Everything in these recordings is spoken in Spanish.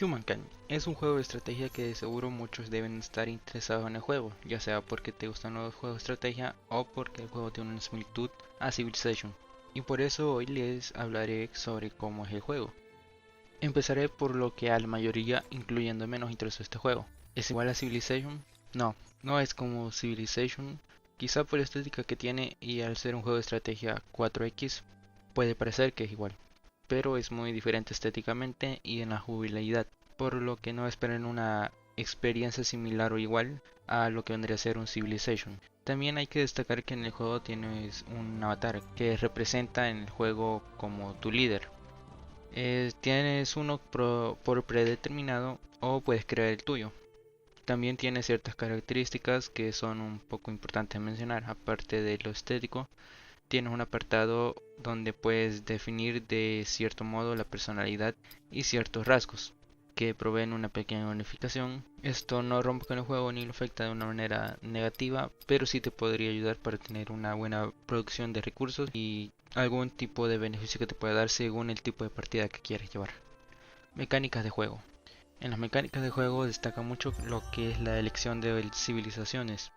Humankind es un juego de estrategia que de seguro muchos deben estar interesados en el juego, ya sea porque te gustan los juegos de estrategia o porque el juego tiene una similitud a Civilization. Y por eso hoy les hablaré sobre cómo es el juego. Empezaré por lo que a la mayoría, incluyendo menos, interesó este juego. ¿Es igual a Civilization? No, no es como Civilization, quizá por la estética que tiene y al ser un juego de estrategia 4X puede parecer que es igual, pero es muy diferente estéticamente y en la jugabilidad, por lo que no esperen una experiencia similar o igual a lo que vendría a ser un Civilization. También hay que destacar que en el juego tienes un avatar que representa en el juego como tu líder. Tienes uno por predeterminado o puedes crear el tuyo. También tiene ciertas características que son un poco importantes mencionar, aparte de lo estético. Tienes un apartado donde puedes definir de cierto modo la personalidad y ciertos rasgos que proveen una pequeña unificación. Esto no rompe con el juego ni lo afecta de una manera negativa, pero sí te podría ayudar para tener una buena producción de recursos y algún tipo de beneficio que te pueda dar según el tipo de partida que quieres llevar. Mecánicas de juego. En las mecánicas de juego destaca mucho lo que es la elección de civilizaciones,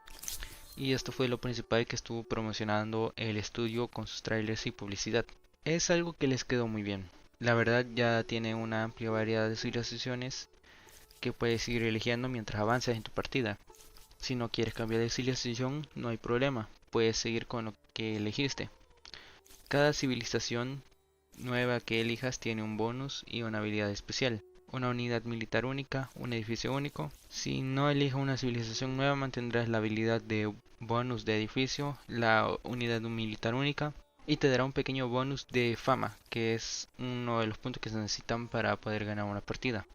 y esto fue lo principal que estuvo promocionando el estudio con sus trailers y publicidad. Es algo que les quedó muy bien. La verdad ya tiene una amplia variedad de civilizaciones que puedes ir eligiendo mientras avanzas en tu partida. Si no quieres cambiar de civilización, no hay problema, puedes seguir con lo que elegiste. Cada civilización nueva que elijas tiene un bonus y una habilidad especial. Una unidad militar única, un edificio único. Si no eliges una civilización nueva, mantendrás la habilidad de bonus de edificio, la unidad militar única y te dará un pequeño bonus de fama, que es uno de los puntos que se necesitan para poder ganar una partida.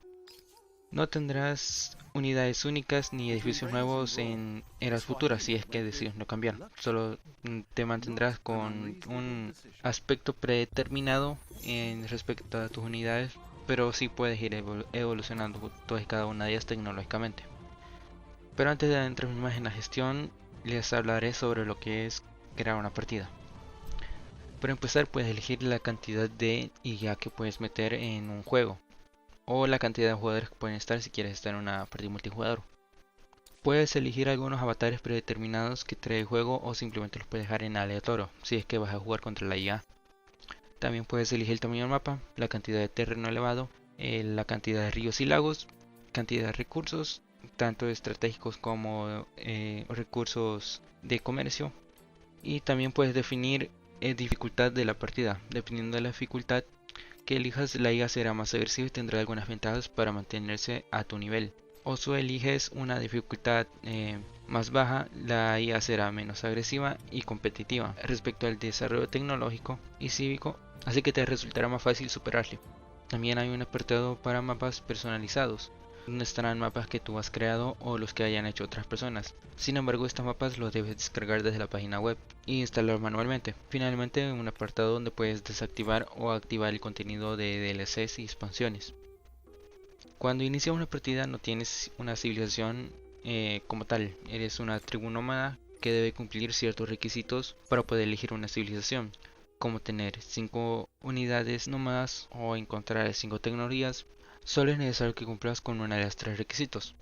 No tendrás unidades únicas ni edificios nuevos en eras futuras si es que decides no cambiar. Solo te mantendrás con un aspecto predeterminado en respecto a tus unidades, pero sí puedes ir evolucionando todas y cada una de ellas tecnológicamente. Pero antes de adentrarme más en la gestión, les hablaré sobre lo que es crear una partida. Para empezar, puedes elegir la cantidad de IA que puedes meter en un juego, o la cantidad de jugadores que pueden estar si quieres estar en una partida multijugador. Puedes elegir algunos avatares predeterminados que trae el juego o simplemente los puedes dejar en aleatorio si es que vas a jugar contra la IA. También puedes elegir el tamaño del mapa, la cantidad de terreno elevado, la cantidad de ríos y lagos, cantidad de recursos, tanto estratégicos como recursos de comercio. Y también puedes definir dificultad de la partida. Dependiendo de la dificultad que elijas, la IA será más agresiva y tendrá algunas ventajas para mantenerse a tu nivel. O si eliges una dificultad más baja, la IA será menos agresiva y competitiva respecto al desarrollo tecnológico y cívico, así que te resultará más fácil superarle. También hay un apartado para mapas personalizados, donde estarán mapas que tú has creado o los que hayan hecho otras personas. Sin embargo, estos mapas los debes descargar desde la página web e instalar manualmente. Finalmente, un apartado donde puedes desactivar o activar el contenido de DLCs y expansiones. Cuando inicias una partida no tienes una civilización como tal, eres una tribu nómada que debe cumplir ciertos requisitos para poder elegir una civilización, como tener 5 unidades nómadas o encontrar 5 tecnologías. Solo es necesario que cumplas con uno de los 3 requisitos.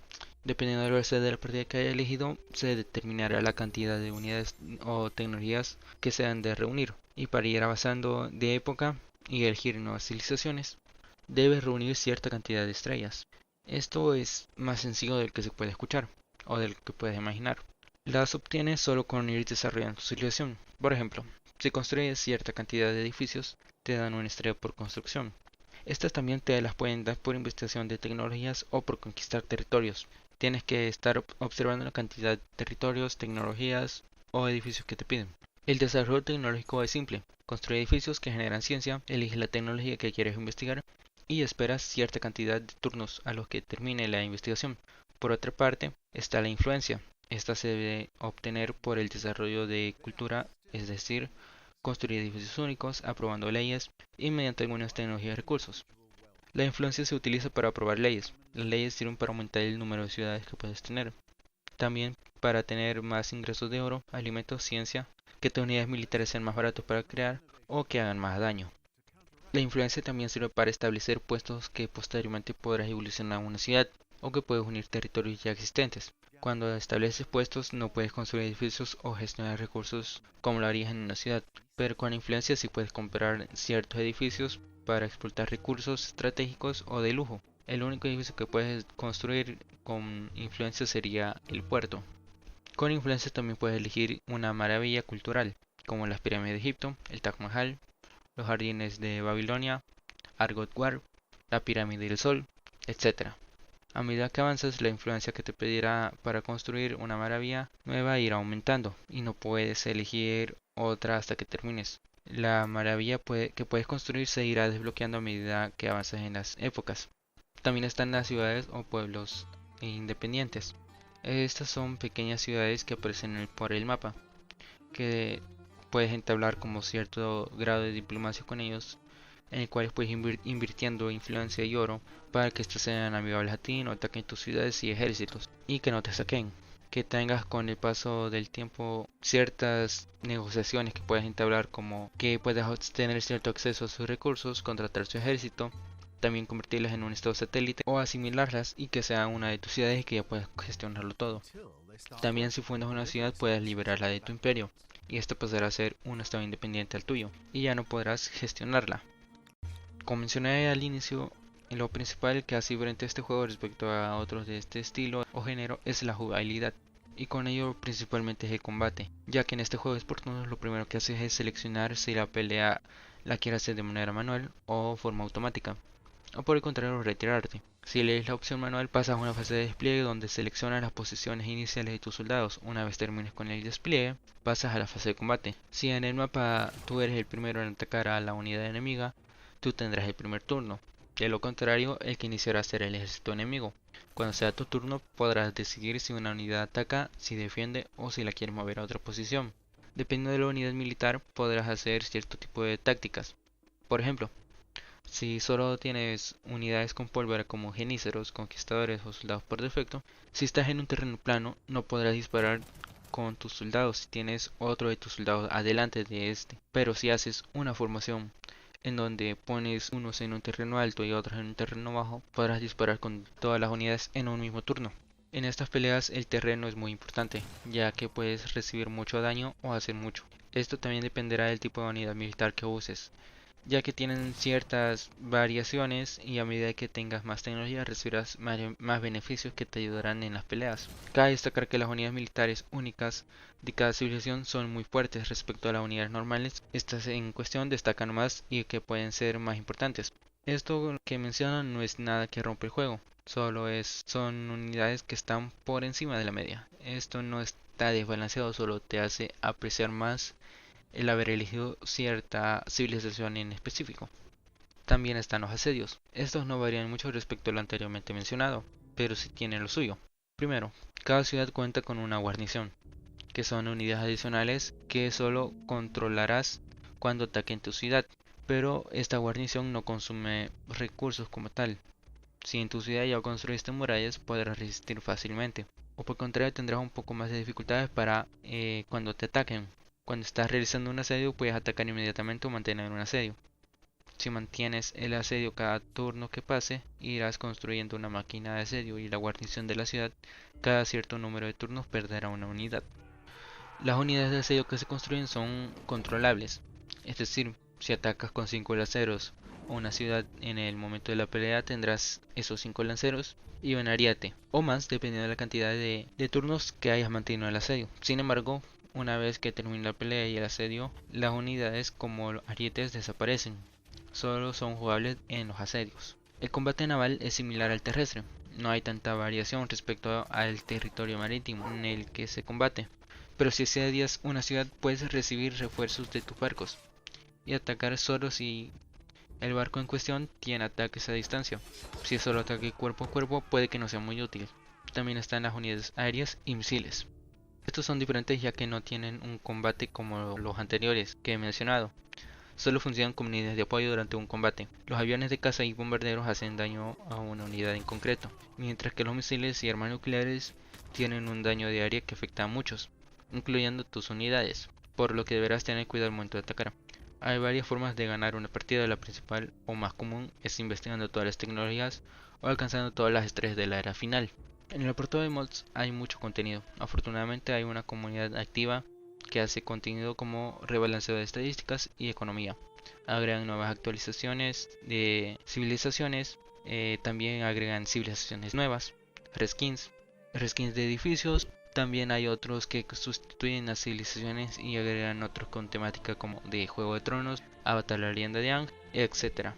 Dependiendo del velocidad de la partida que haya elegido, se determinará la cantidad de unidades o tecnologías que se han de reunir. Y para ir avanzando de época y elegir nuevas civilizaciones, debes reunir cierta cantidad de estrellas. Esto es más sencillo del que se puede escuchar o del que puedes imaginar. Las obtienes solo con ir desarrollando tu civilización. Por ejemplo, si construyes cierta cantidad de edificios, te dan una estrella por construcción. Estas también te las pueden dar por investigación de tecnologías o por conquistar territorios. Tienes que estar observando la cantidad de territorios, tecnologías o edificios que te piden. El desarrollo tecnológico es simple. Construye edificios que generan ciencia, elige la tecnología que quieres investigar y esperas cierta cantidad de turnos a los que termine la investigación. Por otra parte, está la influencia. Esta se debe obtener por el desarrollo de cultura, es decir, construir edificios únicos, aprobando leyes y mediante algunas tecnologías y recursos. La influencia se utiliza para aprobar leyes. Las leyes sirven para aumentar el número de ciudades que puedes tener. También para tener más ingresos de oro, alimentos, ciencia, que tus unidades militares sean más baratos para crear o que hagan más daño. La influencia también sirve para establecer puestos que posteriormente podrás evolucionar a una ciudad o que puedes unir territorios ya existentes. Cuando estableces puestos no puedes construir edificios o gestionar recursos como lo harías en una ciudad, pero con influencia sí puedes comprar ciertos edificios para explotar recursos estratégicos o de lujo. El único edificio que puedes construir con influencia sería el puerto. Con influencia también puedes elegir una maravilla cultural, como las pirámides de Egipto, el Taj Mahal, los jardines de Babilonia, Argot War, la pirámide del Sol, etc. A medida que avanzas, la influencia que te pedirá para construir una maravilla nueva irá aumentando y no puedes elegir otra hasta que termines. La maravilla que puedes construir se irá desbloqueando a medida que avanzas en las épocas. También están las ciudades o pueblos independientes. Estas son pequeñas ciudades que aparecen por el mapa, que puedes entablar como cierto grado de diplomacia con ellos, en el cual puedes invirtiendo influencia y oro para que estos sean amigables a ti, no ataquen tus ciudades y ejércitos, y que no te saquen. Que tengas con el paso del tiempo ciertas negociaciones que puedes entablar, como que puedas tener cierto acceso a sus recursos, contratar su ejército, también convertirlas en un estado satélite o asimilarlas y que sea una de tus ciudades y que ya puedas gestionarlo todo. También si fundas una ciudad puedes liberarla de tu imperio y esto pasará a ser un estado independiente al tuyo y ya no podrás gestionarla. Como mencioné al inicio, lo principal que hace diferente este juego respecto a otros de este estilo o género es la jugabilidad. Y con ello principalmente es el combate, ya que en este juego de por turnos lo primero que haces es seleccionar si la pelea la quieres hacer de manera manual o forma automática, o por el contrario retirarte. Si lees la opción manual pasas a una fase de despliegue donde seleccionas las posiciones iniciales de tus soldados. Una vez termines con el despliegue pasas a la fase de combate. Si en el mapa tú eres el primero en atacar a la unidad enemiga, tú tendrás el primer turno. De lo contrario, el que iniciará será el ejército enemigo. Cuando sea tu turno podrás decidir si una unidad ataca, si defiende o si la quieres mover a otra posición. Dependiendo de la unidad militar podrás hacer cierto tipo de tácticas. Por ejemplo, si solo tienes unidades con pólvora como geníceros, conquistadores o soldados por defecto, si estás en un terreno plano no podrás disparar con tus soldados si tienes otro de tus soldados adelante de este. Pero si haces una formación en donde pones unos en un terreno alto y otros en un terreno bajo, podrás disparar con todas las unidades en un mismo turno. En estas peleas el terreno es muy importante, ya que puedes recibir mucho daño o hacer mucho. Esto también dependerá del tipo de unidad militar que uses, ya que tienen ciertas variaciones y a medida que tengas más tecnología recibirás más beneficios que te ayudarán en las peleas. Cabe destacar que las unidades militares únicas de cada civilización son muy fuertes respecto a las unidades normales. Estas en cuestión destacan más y que pueden ser más importantes. Esto que mencionan no es nada que rompe el juego, son unidades que están por encima de la media. Esto no está desbalanceado, solo te hace apreciar más el haber elegido cierta civilización en específico. También están los asedios. Estos no varían mucho respecto a lo anteriormente mencionado, pero sí tienen lo suyo. Primero, cada ciudad cuenta con una guarnición, que son unidades adicionales que solo controlarás cuando ataquen tu ciudad, pero esta guarnición no consume recursos como tal. Si en tu ciudad ya construiste murallas, podrás resistir fácilmente, o por contrario tendrás un poco más de dificultades para cuando te ataquen. Cuando estás realizando un asedio puedes atacar inmediatamente o mantener un asedio. Si mantienes el asedio cada turno que pase, irás construyendo una máquina de asedio y la guarnición de la ciudad cada cierto número de turnos perderá una unidad. Las unidades de asedio que se construyen son controlables, es decir, si atacas con 5 lanceros a una ciudad en el momento de la pelea tendrás esos 5 lanceros y un ariete, o más dependiendo de la cantidad de turnos que hayas mantenido en el asedio. Sin embargo, una vez que termine la pelea y el asedio, las unidades como arietes desaparecen, solo son jugables en los asedios. El combate naval es similar al terrestre, no hay tanta variación respecto al territorio marítimo en el que se combate, pero si asedias una ciudad puedes recibir refuerzos de tus barcos y atacar solo si el barco en cuestión tiene ataques a distancia. Si es solo ataque cuerpo a cuerpo puede que no sea muy útil. También están las unidades aéreas y misiles. Estos son diferentes ya que no tienen un combate como los anteriores que he mencionado. Solo funcionan como unidades de apoyo durante un combate. Los aviones de caza y bombarderos hacen daño a una unidad en concreto, mientras que los misiles y armas nucleares tienen un daño de área que afecta a muchos, incluyendo tus unidades, por lo que deberás tener cuidado al momento de atacar. Hay varias formas de ganar una partida. La principal o más común es investigando todas las tecnologías o alcanzando todas las estrellas de la era final. En el apartado de mods hay mucho contenido. Afortunadamente hay una comunidad activa que hace contenido como rebalanceo de estadísticas y economía. Agregan nuevas actualizaciones de civilizaciones, también agregan civilizaciones nuevas, reskins, reskins de edificios. También hay otros que sustituyen las civilizaciones y agregan otros con temática como de Juego de Tronos, Avatar la leyenda de Aang, etc.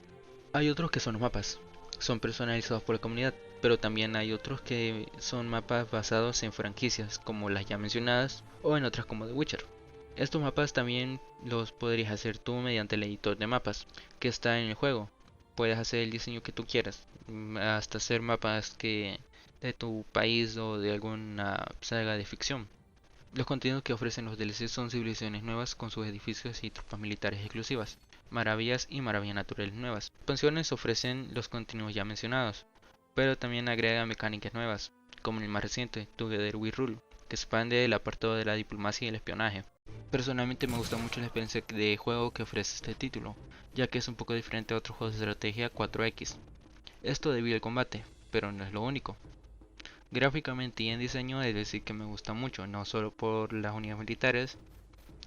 Hay otros que son los mapas, son personalizados por la comunidad, pero también hay otros que son mapas basados en franquicias como las ya mencionadas o en otras como The Witcher. Estos mapas también los podrías hacer tú mediante el editor de mapas que está en el juego. Puedes hacer el diseño que tú quieras, hasta hacer mapas que de tu país o de alguna saga de ficción. Los contenidos que ofrecen los DLC son civilizaciones nuevas con sus edificios y tropas militares exclusivas, maravillas y maravillas naturales nuevas. Expansiones ofrecen los contenidos ya mencionados, pero también agrega mecánicas nuevas, como en el más reciente, Together We Rule, que expande el apartado de la diplomacia y el espionaje. Personalmente me gusta mucho la experiencia de juego que ofrece este título, ya que es un poco diferente a otros juegos de estrategia 4X. Esto debido al combate, pero no es lo único. Gráficamente y en diseño es decir que me gusta mucho, no solo por las unidades militares,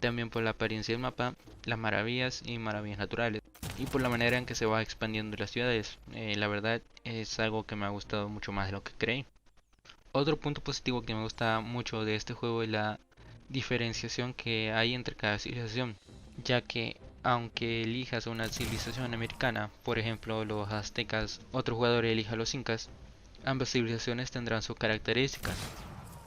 también por la apariencia del mapa, las maravillas y maravillas naturales, y por la manera en que se va expandiendo las ciudades. La verdad es algo que me ha gustado mucho más de lo que creí. Otro punto positivo que me gusta mucho de este juego es la diferenciación que hay entre cada civilización, ya que aunque elijas una civilización americana, por ejemplo los aztecas, otro jugador elija los incas, ambas civilizaciones tendrán sus características,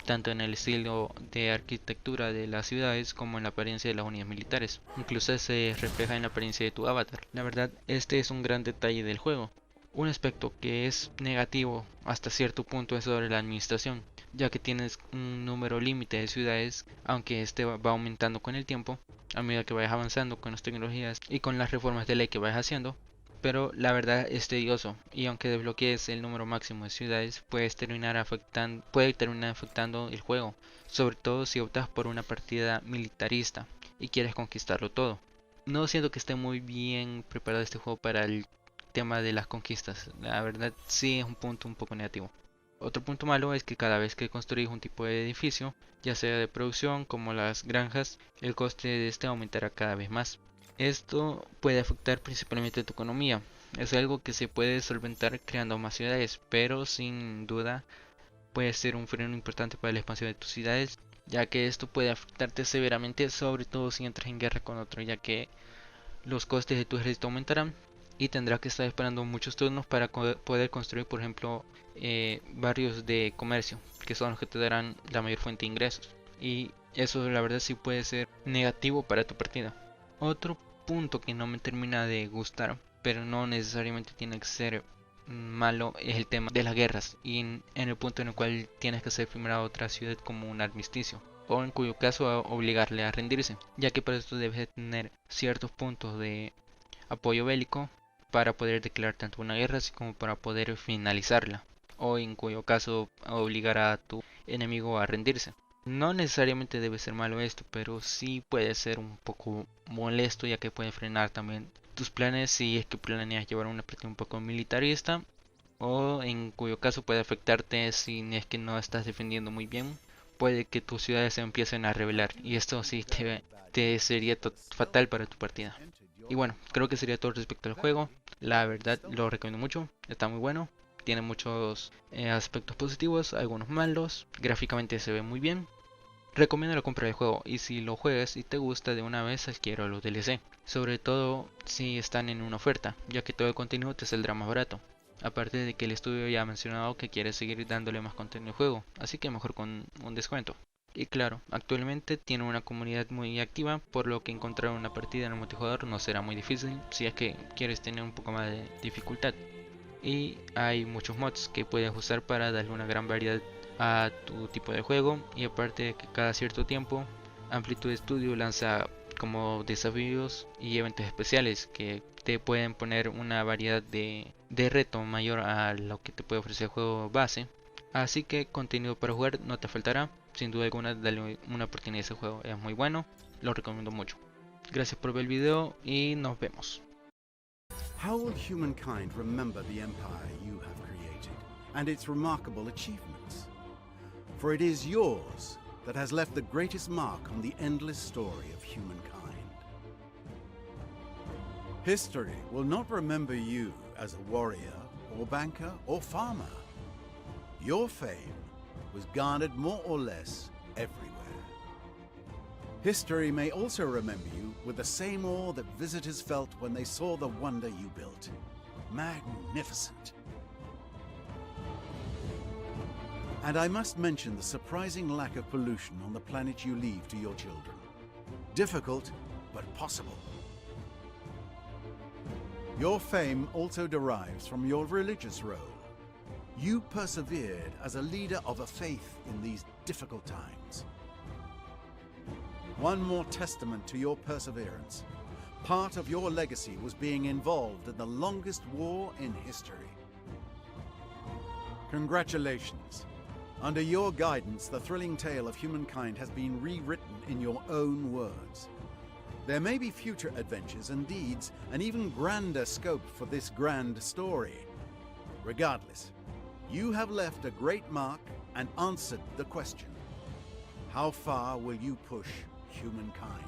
tanto en el estilo de arquitectura de las ciudades como en la apariencia de las unidades militares. Incluso se refleja en la apariencia de tu avatar. La verdad, este es un gran detalle del juego. Un aspecto que es negativo hasta cierto punto es sobre la administración, ya que tienes un número límite de ciudades, aunque este va aumentando con el tiempo, a medida que vayas avanzando con las tecnologías y con las reformas de ley que vayas haciendo. Pero la verdad es tedioso y aunque desbloquees el número máximo de ciudades puede terminar afectando el juego, sobre todo si optas por una partida militarista y quieres conquistarlo todo. No siento que esté muy bien preparado este juego para el tema de las conquistas, la verdad sí es un punto un poco negativo. Otro punto malo es que cada vez que construís un tipo de edificio, ya sea de producción como las granjas, el coste de este aumentará cada vez más. Esto puede afectar principalmente tu economía. Es algo que se puede solventar creando más ciudades, pero sin duda puede ser un freno importante para la expansión de tus ciudades, ya que esto puede afectarte severamente, sobre todo si entras en guerra con otro, ya que los costes de tu ejército aumentarán y tendrás que estar esperando muchos turnos para poder construir, por ejemplo, barrios de comercio, que son los que te darán la mayor fuente de ingresos. Y eso la verdad sí puede ser negativo para tu partida. Otro punto que no me termina de gustar, pero no necesariamente tiene que ser malo, es el tema de las guerras y en el punto en el cual tienes que hacer primero a otra ciudad como un armisticio o en cuyo caso obligarle a rendirse, ya que para esto debes de tener ciertos puntos de apoyo bélico para poder declarar tanto una guerra así como para poder finalizarla, o en cuyo caso obligar a tu enemigo a rendirse. No necesariamente debe ser malo esto, pero sí puede ser un poco molesto ya que puede frenar también tus planes si es que planeas llevar una partida un poco militarista, o en cuyo caso puede afectarte si es que no estás defendiendo muy bien. Puede que tus ciudades se empiecen a rebelar y esto sí te sería fatal para tu partida. Y bueno, creo que sería todo respecto al juego. La verdad lo recomiendo mucho, está muy bueno. Tiene muchos aspectos positivos, algunos malos. Gráficamente se ve muy bien. Recomiendo la compra del juego y si lo juegas y te gusta de una vez adquiero los DLC. Sobre todo si están en una oferta, ya que todo el contenido te saldrá más barato. Aparte de que el estudio ya ha mencionado que quiere seguir dándole más contenido al juego, así que mejor con un descuento. Y claro, actualmente tiene una comunidad muy activa, por lo que encontrar una partida en el multijugador no será muy difícil si es que quieres tener un poco más de dificultad. Y hay muchos mods que puedes usar para darle una gran variedad a tu tipo de juego, y aparte de que cada cierto tiempo Amplitude Studio lanza como desafíos y eventos especiales que te pueden poner una variedad de reto mayor a lo que te puede ofrecer el juego base. Así que contenido para jugar no te faltará. Sin duda alguna, dale una oportunidad a ese juego, es muy bueno, lo recomiendo mucho. Gracias por ver el video y nos vemos. How will humankind remember the empire you have created and its remarkable achievements? For it is yours that has left the greatest mark on the endless story of humankind. History will not remember you as a warrior or banker or farmer. Your fame was garnered more or less everywhere. History may also remember you with the same awe that visitors felt when they saw the wonder you built. Magnificent. And I must mention the surprising lack of pollution on the planet you leave to your children. Difficult, but possible. Your fame also derives from your religious role. You persevered as a leader of a faith in these difficult times. One more testament to your perseverance. Part of your legacy was being involved in the longest war in history. Congratulations. Under your guidance, the thrilling tale of humankind has been rewritten in your own words. There may be future adventures and deeds, and even grander scope for this grand story. Regardless, you have left a great mark and answered the question: how far will you push humankind?